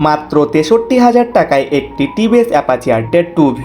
মাত্র ৬৩,০০০ টাকায় একটি টিভিএস অ্যাপাচি আর-টের 2V।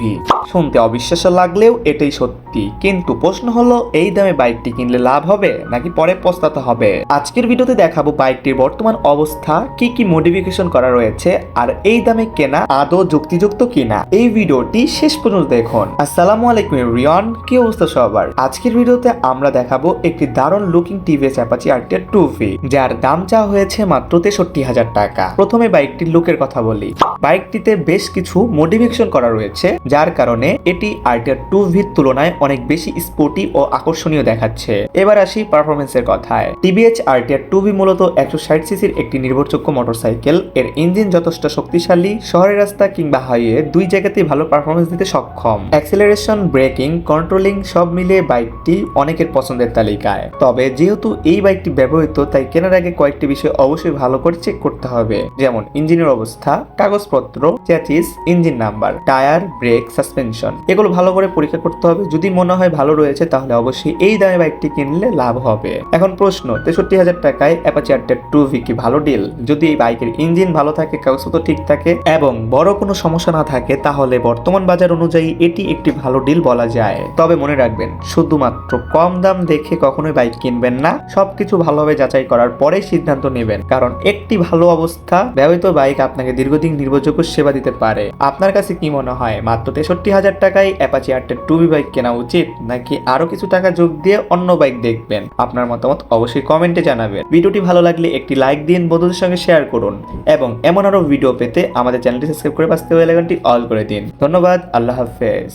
শুনতে অবিশ্বাস্য লাগলেও এটাই সত্যি, কিন্তু প্রশ্ন হলো এই দামে বাইকটি কিনলে লাভ হবে নাকি পরে পস্তাতে হবে। আজকের ভিডিওতে দেখাবো বাইকটির বর্তমান অবস্থা, কি কি মডিফিকেশন করা রয়েছে, আর এই দামে কেনা আদৌ যুক্তিযুক্ত কিনা। এই ভিডিওটি শেষ পর্যন্ত দেখুন। আসসালামু আলাইকুম এভরিওয়ান, কি অবস্থা সবার। আজকের ভিডিওতে আমরা দেখাবো একটি দারুণ লুকিং টিভিএস অ্যাপাচি আর-টের 2V, যার দাম চাওয়া হয়েছে মাত্র ৬৩,০০০ টাকা। প্রথমে বাইকটির লুকের কথা বলি। বাইকটিতে বেশ কিছু মডিফিকেশন করা রয়েছে, যার কারণে এটি আর-টের 2V'র তুলনায় অনেক বেশি স্পোর্টি ও আকর্ষণীয় দেখাচ্ছে। এবার আসি পারফরমেন্সের কথায়। টিভিএস আর-টের 2V মূলত 160 সিসির একটি নির্ভরযোগ্য মোটরসাইকেল। এর ইঞ্জিন যথেষ্ট শক্তিশালী, শহরের রাস্তা কিংবা হাইওয়ে দুই জায়গাতেই ভালো পারফরমেন্স দিতে সক্ষম। অ্যাক্সেলারেশন, ব্রেকিং, কন্ট্রোলিং সব মিলিয়ে বাইকটি অনেকের পছন্দের তালিকায়। তবে যেহেতু এই বাইকটি ব্যবহৃত, তাই কেনার আগে কয়েকটি বিষয় অবশ্যই ভালো করে চেক করতে হবে, যেমন ইঞ্জিনের অবস্থা, কাগজপত্র, chassis, engine number, tyre, brake, suspension, এগুলো ভালো করে পরীক্ষা করতে হবে। যদি মনে হয় ভালো রয়েছে, তাহলে অবশ্যই এই দামে বাইকটি কিনলে লাভ হবে। এখন প্রশ্ন, ৬৩,০০০ টাকায় অ্যাপাচি আর-টের 2V কি ভালো ডিল? যদি এই বাইকের ইঞ্জিন ভালো থাকে, কাগজপত্র ঠিক থাকে এবং বড় কোনো সমস্যা না থাকে, তাহলে বর্তমান বাজার অনুযায়ী এটি একটি ভালো ডিল বলা যায়। তবে মনে রাখবেন, শুধুমাত্র কম দাম দেখে কখনোই বাইক কিনবেন না। সবকিছু ভালোভাবে যাচাই করার পরে সিদ্ধান্ত নেবেন, কারণ একটি ভালো অবস্থা ব্যবহৃত বাইক আপনাকে দীর্ঘদিন নির্ভরযোগ্য সেবা দিতে পারে। আপনার কাছে কি মনে হয়, মাত্র ৬৩,০০০ টাকায় অ্যাপাচি আর-টের 2V বাইক কেনা উচিত, নাকি আরো কিছু টাকা যোগ দিয়ে অন্য বাইক দেখবেন? আপনার মতামত অবশ্যই কমেন্টে জানাবেন। ভিডিওটি ভালো লাগলে একটি লাইক দিন, বন্ধুদের সঙ্গে শেয়ার করুন এবং এমন আরো ভিডিও পেতে আমাদের চ্যানেলটি সাবস্ক্রাইব করে পাশে বেল আইকনটি অল করে দিন। ধন্যবাদ, আল্লাহ হাফেজ।